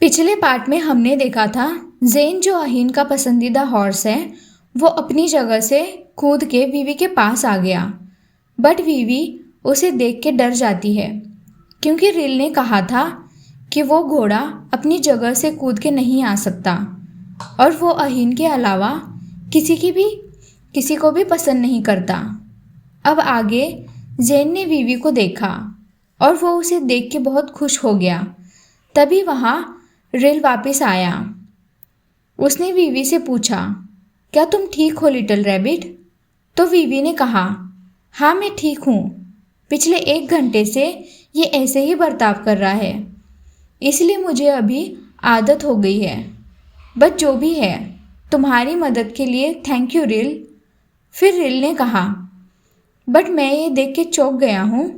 पिछले पार्ट में हमने देखा था जेन जो अहीन का पसंदीदा हॉर्स है वो अपनी जगह से कूद के वीवी के पास आ गया। बट वीवी उसे देख के डर जाती है क्योंकि रिल ने कहा था कि वो घोड़ा अपनी जगह से कूद के नहीं आ सकता और वो अहीन के अलावा किसी को भी पसंद नहीं करता। अब आगे जेन ने वीवी को देखा और वो उसे देख के बहुत खुश हो गया। तभी वहाँ रिल वापस आया। उसने वीवी से पूछा, क्या तुम ठीक हो लिटिल रैबिट? तो वीवी ने कहा, हाँ मैं ठीक हूँ। पिछले 1 घंटे से ये ऐसे ही बर्ताव कर रहा है, इसलिए मुझे अभी आदत हो गई है। बट जो भी है, तुम्हारी मदद के लिए थैंक यू रिल। फिर रिल ने कहा, बट मैं ये देख के चौंक गया हूँ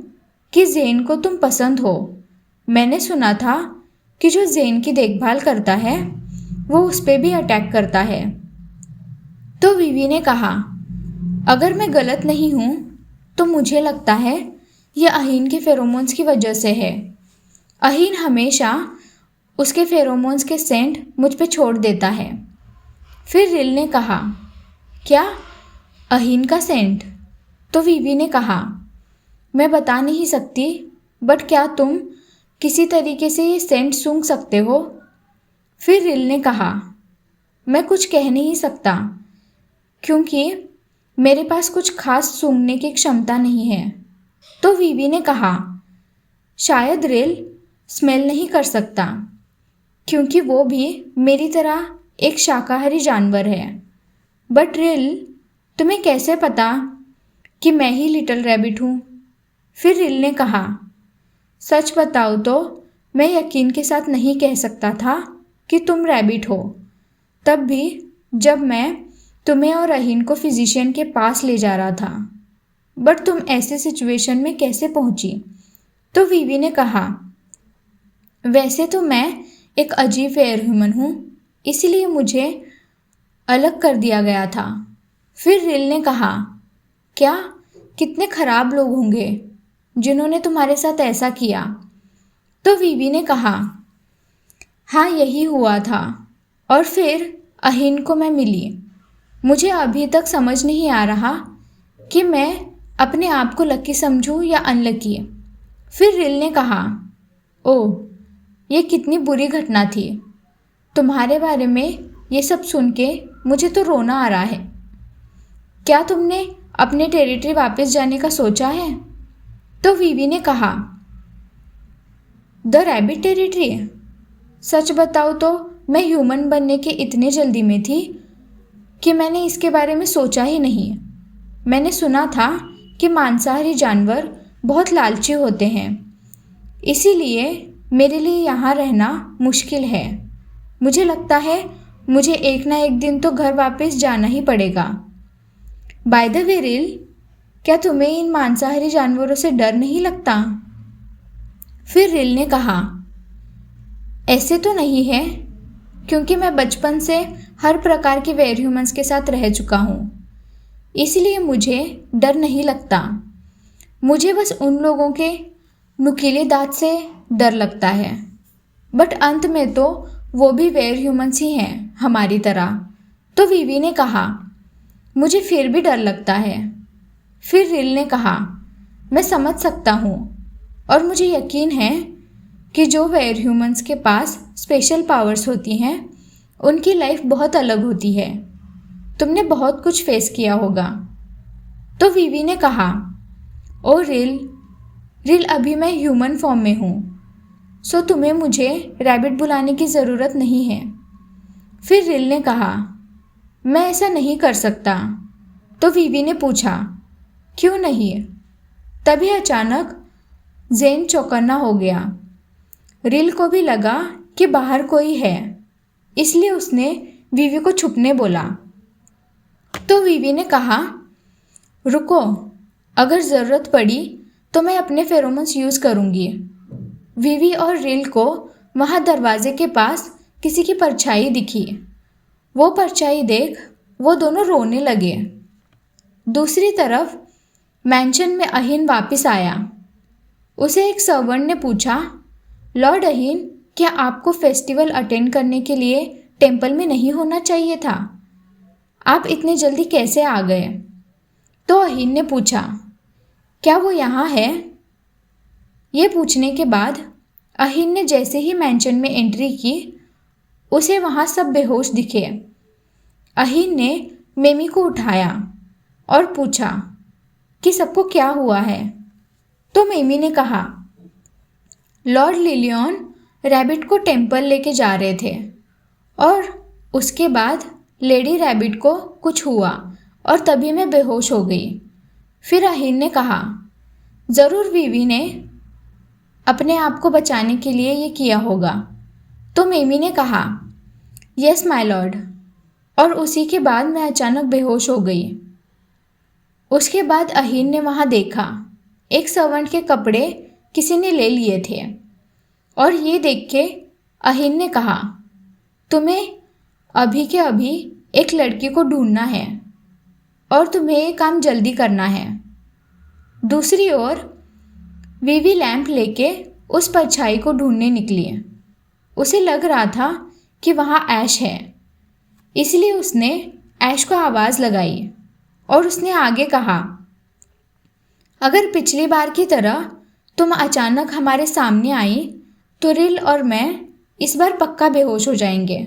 कि जेन को तुम पसंद हो। मैंने सुना था कि जो जेन की देखभाल करता है वो उस पर भी अटैक करता है। तो वीवी ने कहा, अगर मैं गलत नहीं हूँ तो मुझे लगता है ये अहीन के फेरोमोन्स की वजह से है। अहीन हमेशा उसके फेरोमोन्स के सेंट मुझ पे छोड़ देता है। फिर रिल ने कहा, क्या अहीन का सेंट? तो वीवी ने कहा, मैं बता नहीं सकती, बट क्या तुम किसी तरीके से ये सेंट सूंघ सकते हो? फिर रिल ने कहा, मैं कुछ कह नहीं सकता क्योंकि मेरे पास कुछ खास सूंघने की क्षमता नहीं है। तो वीवी ने कहा, शायद रिल स्मेल नहीं कर सकता क्योंकि वो भी मेरी तरह एक शाकाहारी जानवर है। बट रिल, तुम्हें कैसे पता कि मैं ही लिटिल रैबिट हूँ? फिर रिल ने कहा, सच बताओ तो मैं यकीन के साथ नहीं कह सकता था कि तुम रैबिट हो, तब भी जब मैं तुम्हें और अहीन को फिजिशियन के पास ले जा रहा था। बट तुम ऐसे सिचुएशन में कैसे पहुंची? तो वीवी ने कहा, वैसे तो मैं एक अजीब वेयर ह्यूमन हूँ, इसलिए मुझे अलग कर दिया गया था। फिर रिल ने कहा, क्या कितने खराब लोग होंगे जिन्होंने तुम्हारे साथ ऐसा किया? तो वीवी ने कहा, हाँ यही हुआ था। और फिर अहीन को मैं मिली। मुझे अभी तक समझ नहीं आ रहा कि मैं अपने आप को लकी समझूं या अनलकी। फिर रिल ने कहा, ओह ये कितनी बुरी घटना थी। तुम्हारे बारे में ये सब सुन के मुझे तो रोना आ रहा है। क्या तुमने अपने टेरिटरी वापस जाने का सोचा है? तो वीवी ने कहा, द रैबिट टेरिटरी? सच बताओ तो मैं ह्यूमन बनने के इतने जल्दी में थी कि मैंने इसके बारे में सोचा ही नहीं। मैंने सुना था कि मांसाहारी जानवर बहुत लालची होते हैं, इसीलिए मेरे लिए यहाँ रहना मुश्किल है। मुझे लगता है मुझे एक ना एक दिन तो घर वापस जाना ही पड़ेगा। बाय द वे रिल, क्या तुम्हें इन मांसाहारी जानवरों से डर नहीं लगता? फिर रिल ने कहा, ऐसे तो नहीं है क्योंकि मैं बचपन से हर प्रकार के वेयर ह्यूमंस के साथ रह चुका हूँ, इसलिए मुझे डर नहीं लगता। मुझे बस उन लोगों के नुकीले दांत से डर लगता है। बट अंत में तो वो भी वेयर ह्यूमंस ही हैं हमारी तरह। तो वीवी ने कहा, मुझे फिर भी डर लगता है। फिर रिल ने कहा, मैं समझ सकता हूँ और मुझे यकीन है कि जो वेयर ह्यूमंस के पास स्पेशल पावर्स होती हैं उनकी लाइफ बहुत अलग होती है। तुमने बहुत कुछ फेस किया होगा। तो वीवी ने कहा, ओ रिल अभी मैं ह्यूमन फॉर्म में हूँ, सो तुम्हें मुझे रैबिट बुलाने की ज़रूरत नहीं है। फिर रिल ने कहा, मैं ऐसा नहीं कर सकता। तो वीवी ने पूछा, क्यों नहीं? तभी अचानक जेन चौकन्ना हो गया। रिल को भी लगा कि बाहर कोई है, इसलिए उसने वीवी को छुपने बोला। तो वीवी ने कहा, रुको, अगर ज़रूरत पड़ी तो मैं अपने फेरोमोन्स यूज़ करूँगी। वीवी और रिल को वहाँ दरवाजे के पास किसी की परछाई दिखी। वो परछाई देख वो दोनों रोने लगे। दूसरी तरफ मैंशन में अहीन वापस आया। उसे एक सर्वेंट ने पूछा, लॉर्ड अहीन क्या आपको फेस्टिवल अटेंड करने के लिए टेंपल में नहीं होना चाहिए था? आप इतने जल्दी कैसे आ गए? तो अहीन ने पूछा, क्या वो यहाँ है? ये पूछने के बाद अहीन ने जैसे ही मैंशन में एंट्री की, उसे वहाँ सब बेहोश दिखे। अहीन ने मेमी को उठाया और पूछा कि सबको क्या हुआ है। तो मेमी ने कहा, लॉर्ड लिलियन रैबिट को टेंपल लेके जा रहे थे और उसके बाद लेडी रैबिट को कुछ हुआ और तभी मैं बेहोश हो गई। फिर अहीन ने कहा, ज़रूर वीवी ने अपने आप को बचाने के लिए ये किया होगा। तो मेमी ने कहा, यस माय लॉर्ड। और उसी के बाद मैं अचानक बेहोश हो गई। उसके बाद अहीन ने वहाँ देखा एक सर्वेंट के कपड़े किसी ने ले लिए थे और ये देख के अहीन ने कहा, तुम्हें अभी के अभी एक लड़की को ढूंढना है और तुम्हें ये काम जल्दी करना है। दूसरी ओर वीवी लैंप लेके उस परछाई को ढूंढने निकली। उसे लग रहा था कि वहाँ ऐश है, इसलिए उसने ऐश को आवाज़ लगाई और उसने आगे कहा, अगर पिछली बार की तरह तुम अचानक हमारे सामने आई तो रिल और मैं इस बार पक्का बेहोश हो जाएंगे।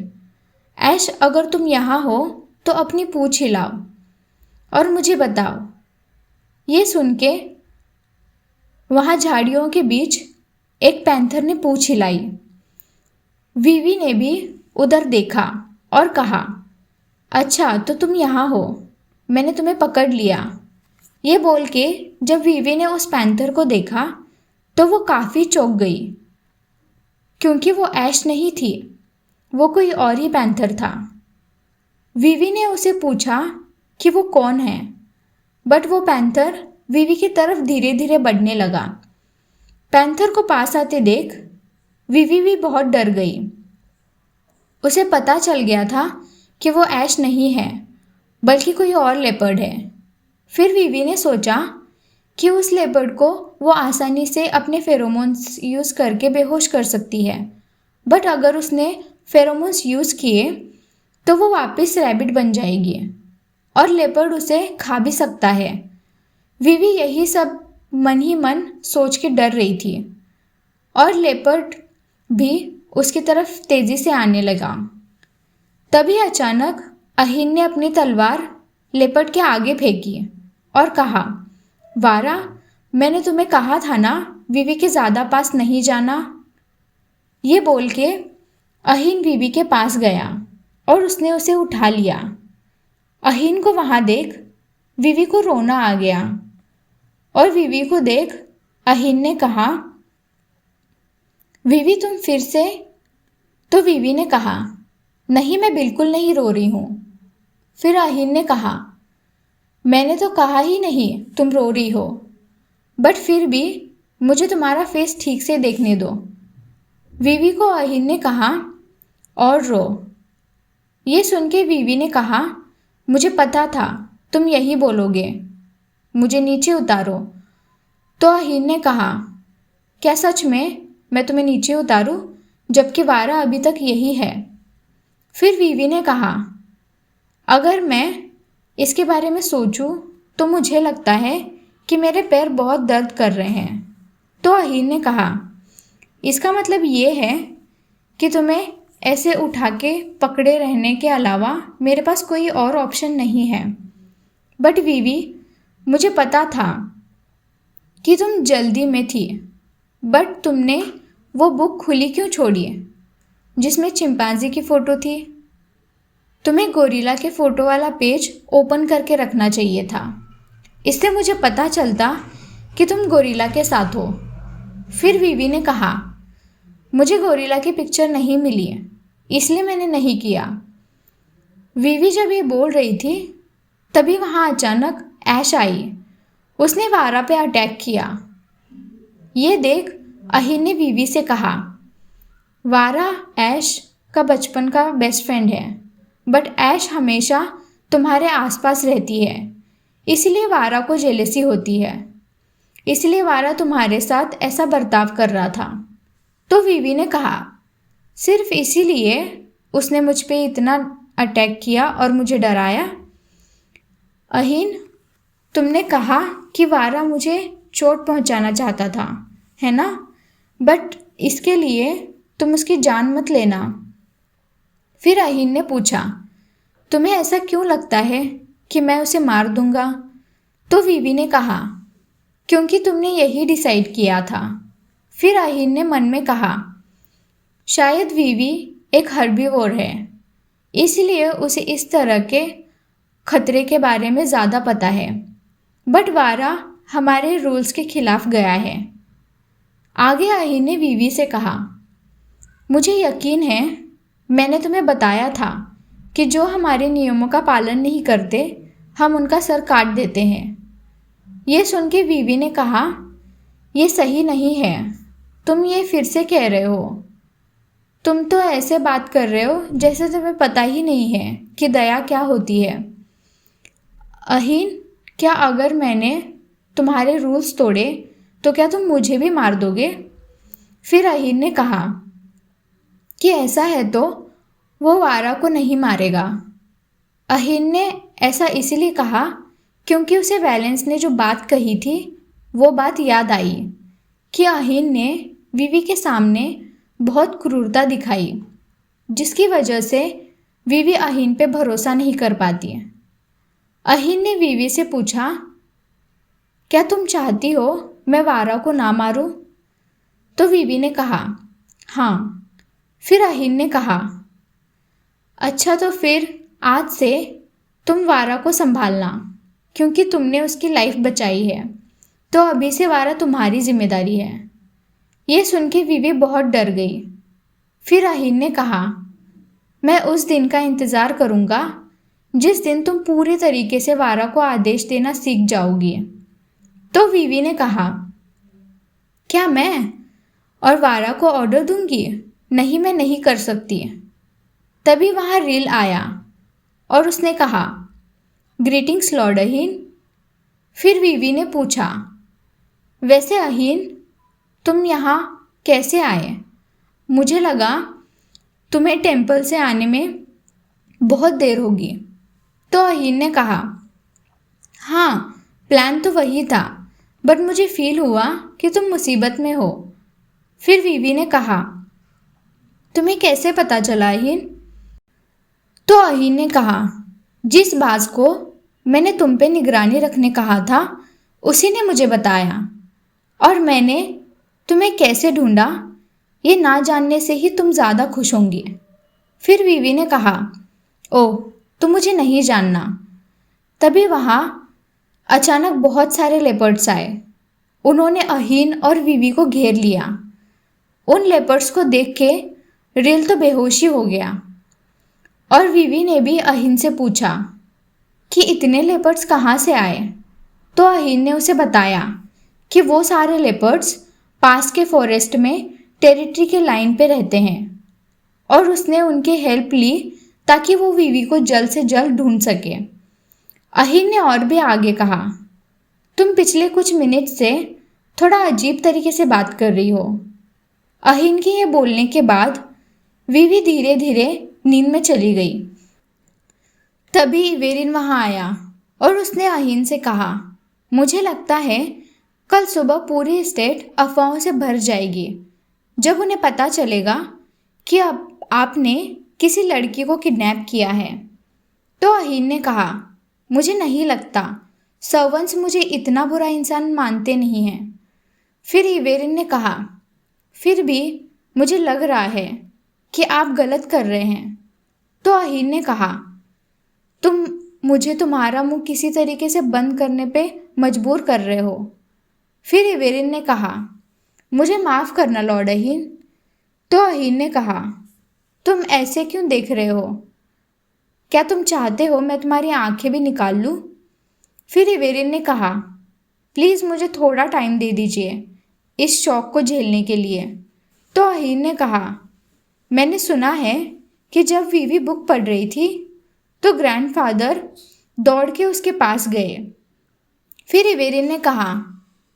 ऐश, अगर तुम यहाँ हो तो अपनी पूंछ हिलाओ और मुझे बताओ। ये सुन के वहाँ झाड़ियों के बीच एक पैंथर ने पूंछ हिलाई। वीवी ने भी उधर देखा और कहा, अच्छा तो तुम यहाँ हो, मैंने तुम्हें पकड़ लिया। ये बोल के जब वीवी ने उस पैंथर को देखा तो वो काफ़ी चौंक गई, क्योंकि वो ऐश नहीं थी, वो कोई और ही पैंथर था। वीवी ने उसे पूछा कि वो कौन है, बट वो पैंथर वीवी की तरफ धीरे धीरे बढ़ने लगा। पैंथर को पास आते देख वीवी भी बहुत डर गई। उसे पता चल गया था कि वो ऐश नहीं है, बल्कि कोई और लेपर्ड है। फिर वीवी ने सोचा कि उस लेपर्ड को वो आसानी से अपने फेरोमोन्स यूज़ करके बेहोश कर सकती है, बट अगर उसने फेरोमोन्स यूज़ किए तो वो वापस रैबिट बन जाएगी और लेपर्ड उसे खा भी सकता है। वीवी यही सब मन ही मन सोच के डर रही थी और लेपर्ड भी उसकी तरफ तेज़ी से आने लगा। तभी अचानक अहीन ने अपनी तलवार लेपर्ड के आगे फेंकी और कहा, वारा, मैंने तुम्हें कहा था ना वीवी के ज़्यादा पास नहीं जाना। ये बोल के अहीन वीवी के पास गया और उसने उसे उठा लिया। अहीन को वहाँ देख वीवी को रोना आ गया और वीवी को देख अहीन ने कहा, वीवी तुम फिर से? तो वीवी ने कहा, नहीं, मैं बिल्कुल नहीं रो रही हूँ। फिर अहीन ने कहा, मैंने तो कहा ही नहीं तुम रो रही हो, बट फिर भी मुझे तुम्हारा फेस ठीक से देखने दो। वीवी को अहीन ने कहा, और रो। ये सुन के वीवी ने कहा, मुझे पता था तुम यही बोलोगे, मुझे नीचे उतारो। तो अहीन ने कहा, क्या सच में मैं तुम्हें नीचे उतारूं, जबकि वारा अभी तक यही है? फिर वीवी ने कहा, अगर मैं इसके बारे में सोचूं तो मुझे लगता है कि मेरे पैर बहुत दर्द कर रहे हैं। तो अहीन ने कहा, इसका मतलब ये है कि तुम्हें ऐसे उठा के पकड़े रहने के अलावा मेरे पास कोई और ऑप्शन नहीं है। बट वीवी, मुझे पता था कि तुम जल्दी में थी, बट तुमने वो बुक खुली क्यों छोड़ी जिसमें चिंपांजी की फ़ोटो थी? तुम्हें गोरिल्ला के फ़ोटो वाला पेज ओपन करके रखना चाहिए था, इससे मुझे पता चलता कि तुम गोरिल्ला के साथ हो। फिर वीवी ने कहा, मुझे गोरिल्ला की पिक्चर नहीं मिली इसलिए मैंने नहीं किया। वीवी जब ये बोल रही थी तभी वहाँ अचानक ऐश आई। उसने वारा पे अटैक किया। ये देख अहीन ने वीवी से कहा, वारा ऐश का बचपन का बेस्ट फ्रेंड है, बट ऐश हमेशा तुम्हारे आसपास रहती है, इसलिए वारा को जेलसी होती है, इसलिए वारा तुम्हारे साथ ऐसा बर्ताव कर रहा था। तो वीवी ने कहा, सिर्फ इसीलिए उसने मुझ पे इतना अटैक किया और मुझे डराया। अहीन, तुमने कहा कि वारा मुझे चोट पहुंचाना चाहता था, है ना? बट इसके लिए तुम उसकी जान मत लेना। फिर अहीन ने पूछा, तुम्हें ऐसा क्यों लगता है कि मैं उसे मार दूंगा? तो वीवी ने कहा, क्योंकि तुमने यही डिसाइड किया था। फिर अहीन ने मन में कहा, शायद वीवी एक हर्बीवोर है, इसलिए उसे इस तरह के खतरे के बारे में ज़्यादा पता है। बट वारा हमारे रूल्स के खिलाफ गया है। आगे अहीन ने वीवी से कहा, मुझे यकीन है मैंने तुम्हें बताया था कि जो हमारे नियमों का पालन नहीं करते हम उनका सर काट देते हैं। ये सुन के वीवी ने कहा, ये सही नहीं है, तुम ये फिर से कह रहे हो। तुम तो ऐसे बात कर रहे हो जैसे तुम्हें पता ही नहीं है कि दया क्या होती है। अहीन, क्या अगर मैंने तुम्हारे रूल्स तोड़े तो क्या तुम मुझे भी मार दोगे? फिर अहीन ने कहा कि ऐसा है तो वो वारा को नहीं मारेगा। अहीन ने ऐसा इसीलिए कहा क्योंकि उसे वैलेंस ने जो बात कही थी वो बात याद आई कि अहीन ने वीवी के सामने बहुत क्रूरता दिखाई, जिसकी वजह से वीवी अहीन पे भरोसा नहीं कर पाती है। अहीन ने वीवी से पूछा, क्या तुम चाहती हो मैं वारा को ना मारूं? तो वीवी ने कहा, हाँ। फिर अहीन ने कहा, अच्छा तो फिर आज से तुम वारा को संभालना, क्योंकि तुमने उसकी लाइफ बचाई है, तो अभी से वारा तुम्हारी जिम्मेदारी है। ये सुन के वीवी बहुत डर गई। फिर अहीन ने कहा, मैं उस दिन का इंतज़ार करूँगा जिस दिन तुम पूरे तरीके से वारा को आदेश देना सीख जाओगी। तो वीवी ने कहा, क्या मैं और वारा को ऑर्डर दूंगी? नहीं, मैं नहीं कर सकती। तभी वहाँ रील आया और उसने कहा, ग्रीटिंग्स लॉर्ड अहीन। फिर वीवी ने पूछा, वैसे अहीन तुम यहाँ कैसे आए? मुझे लगा तुम्हें टेम्पल से आने में बहुत देर होगी। तो अहीन ने कहा, हाँ, प्लान तो वही था, बट मुझे फील हुआ कि तुम मुसीबत में हो। फिर वीवी ने कहा, तुम्हें कैसे पता चला अहीन? तो अहीन ने कहा, जिस बाज को मैंने तुम पे निगरानी रखने कहा था उसी ने मुझे बताया, और मैंने तुम्हें कैसे ढूंढा ये ना जानने से ही तुम ज़्यादा खुश होंगी। फिर वीवी ने कहा, ओह, तुम मुझे नहीं जानना। तभी वहाँ अचानक बहुत सारे लेपर्ड्स आए। उन्होंने अहीन और वीवी को घेर लिया। उन लेपर्ड्स को देख के रिल तो बेहोशी हो गया, और वीवी ने भी अहीन से पूछा कि इतने लेपर्ड्स कहाँ से आए? तो अहीन ने उसे बताया कि वो सारे लेपर्ड्स पास के फॉरेस्ट में टेरिटरी के लाइन पे रहते हैं, और उसने उनके हेल्प ली ताकि वो वीवी को जल्द से जल्द ढूंढ सके। अहीन ने और भी आगे कहा, तुम पिछले कुछ मिनट से थोड़ा अजीब तरीके से बात कर रही हो। अहीन के ये बोलने के बाद वीवी धीरे धीरे नींद में चली गई। तभी इवेरिन वहाँ आया और उसने अहीन से कहा, मुझे लगता है कल सुबह पूरी स्टेट अफवाहों से भर जाएगी जब उन्हें पता चलेगा कि अब आपने किसी लड़की को किडनैप किया है। तो अहीन ने कहा, मुझे नहीं लगता, सर्वेंट्स मुझे इतना बुरा इंसान मानते नहीं हैं। फिर इवेरिन ने कहा, फिर भी मुझे लग रहा है कि आप गलत कर रहे हैं। तो अहीन ने कहा, तुम मुझे तुम्हारा मुंह किसी तरीके से बंद करने पे मजबूर कर रहे हो। फिर इवेरिन ने कहा, मुझे माफ़ करना लॉर्ड अहीन। तो अहीन ने कहा, तुम ऐसे क्यों देख रहे हो? क्या तुम चाहते हो मैं तुम्हारी आंखें भी निकाल लूँ? फिर इवेरिन ने कहा, प्लीज़ मुझे थोड़ा टाइम दे दीजिए इस शौक को झेलने के लिए। तो अहीन ने कहा, मैंने सुना है कि जब वीवी बुक पढ़ रही थी तो ग्रैंडफादर दौड़ के उसके पास गए। फिर इवेरिन ने कहा,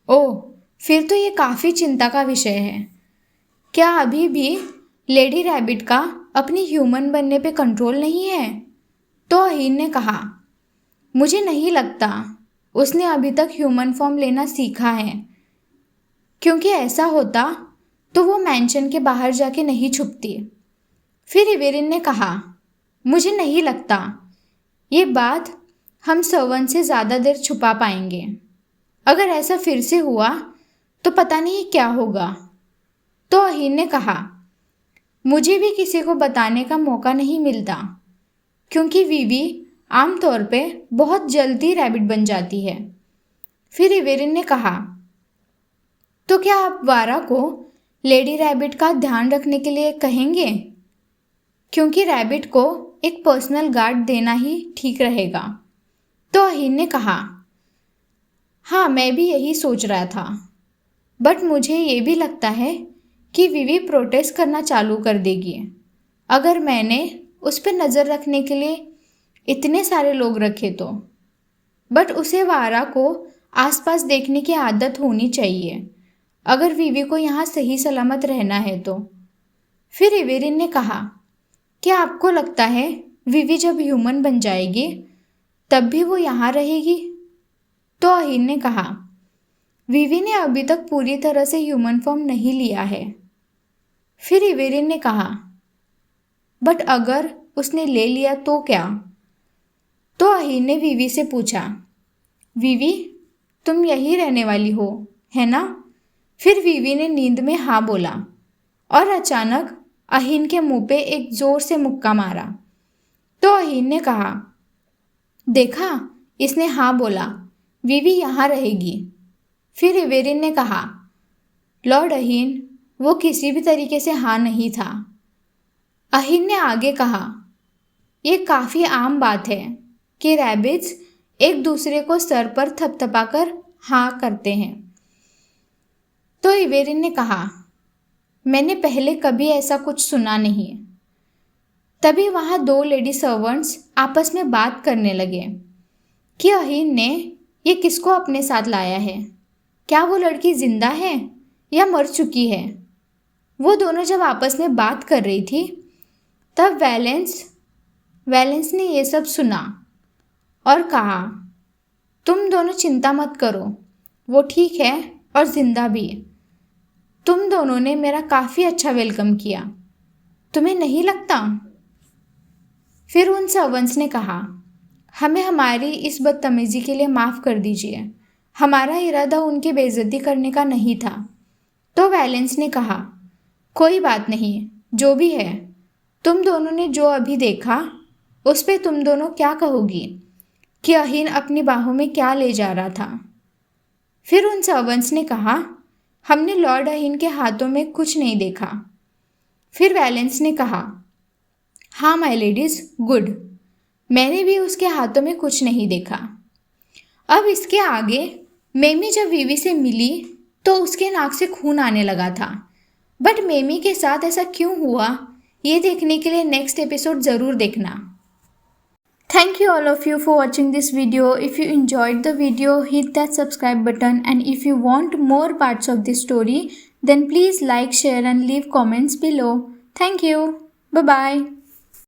ओह, फिर तो ये काफ़ी चिंता का विषय है। क्या अभी भी लेडी रैबिट का अपनी ह्यूमन बनने पे कंट्रोल नहीं है? तो अहीन ने कहा, मुझे नहीं लगता उसने अभी तक ह्यूमन फॉर्म लेना सीखा है, क्योंकि ऐसा होता तो वो मैंशन के बाहर जाके नहीं छुपती। फिर इवेरिन ने कहा, मुझे नहीं लगता ये बात हम सर्वेंट से ज़्यादा देर छुपा पाएंगे। अगर ऐसा फिर से हुआ तो पता नहीं क्या होगा। तो अहीन ने कहा, मुझे भी किसी को बताने का मौका नहीं मिलता, क्योंकि वीवी आमतौर पे बहुत जल्दी रैबिट बन जाती है। फिर इवेरिन ने कहा, तो क्या आप वारा को लेडी रैबिट का ध्यान रखने के लिए कहेंगे, क्योंकि रैबिट को एक पर्सनल गार्ड देना ही ठीक रहेगा। तो अहीन ने कहा, हाँ मैं भी यही सोच रहा था, बट मुझे ये भी लगता है कि वीवी प्रोटेस्ट करना चालू कर देगी अगर मैंने उस पर नज़र रखने के लिए इतने सारे लोग रखे तो। बट उसे वारा को आसपास देखने की आदत होनी चाहिए अगर वीवी को यहाँ सही सलामत रहना है तो। फिर इवेरिन ने कहा, क्या आपको लगता है वीवी जब ह्यूमन बन जाएगी तब भी वो यहाँ रहेगी? तो अहीन ने कहा, वीवी ने अभी तक पूरी तरह से ह्यूमन फॉर्म नहीं लिया है। फिर इवेरिन ने कहा, बट अगर उसने ले लिया तो क्या? तो अहीन ने वीवी से पूछा, वीवी तुम यही रहने वाली हो है ना? फिर वीवी ने नींद में हाँ बोला और अचानक अहीन के मुंह पे एक जोर से मुक्का मारा। तो अहीन ने कहा, देखा इसने हाँ बोला, वीवी यहाँ रहेगी। फिर इवेरिन ने कहा, लॉर्ड अहीन वो किसी भी तरीके से हाँ नहीं था। अहीन ने आगे कहा, ये काफ़ी आम बात है कि रैबिट्स एक दूसरे को सर पर थपथपाकर हाँ करते हैं। तो इवेरिन ने कहा, मैंने पहले कभी ऐसा कुछ सुना नहीं। तभी वहाँ दो लेडी सर्वेंट्स आपस में बात करने लगे कि अहीन ने ये किसको अपने साथ लाया है, क्या वो लड़की जिंदा है या मर चुकी है। वो दोनों जब आपस में बात कर रही थी तब वैलेंस ने ये सब सुना और कहा, तुम दोनों चिंता मत करो, वो ठीक है और ज़िंदा भी। तुम दोनों ने मेरा काफ़ी अच्छा वेलकम किया, तुम्हें नहीं लगता? फिर उन सर्वेंट्स ने कहा, हमें हमारी इस बदतमीज़ी के लिए माफ़ कर दीजिए, हमारा इरादा उनकी बेइज्जती करने का नहीं था। तो वैलेंस ने कहा, कोई बात नहीं, जो भी है, तुम दोनों ने जो अभी देखा उस पे तुम दोनों क्या कहोगी कि अहीन अपनी बाहों में क्या ले जा रहा था? फिर उन सर्वेंट्स ने कहा, हमने लॉर्ड अहीन के हाथों में कुछ नहीं देखा। फिर वैलेंस ने कहा, हाँ माय लेडीज़, गुड, मैंने भी उसके हाथों में कुछ नहीं देखा। अब इसके आगे मेमी जब वीवी से मिली तो उसके नाक से खून आने लगा था, बट मेमी के साथ ऐसा क्यों हुआ ये देखने के लिए नेक्स्ट एपिसोड ज़रूर देखना। Thank you all of you for watching this video. If you enjoyed the video, hit that subscribe button, and if you want more parts of this story, then please like, share and leave comments below. Thank you. Bye bye.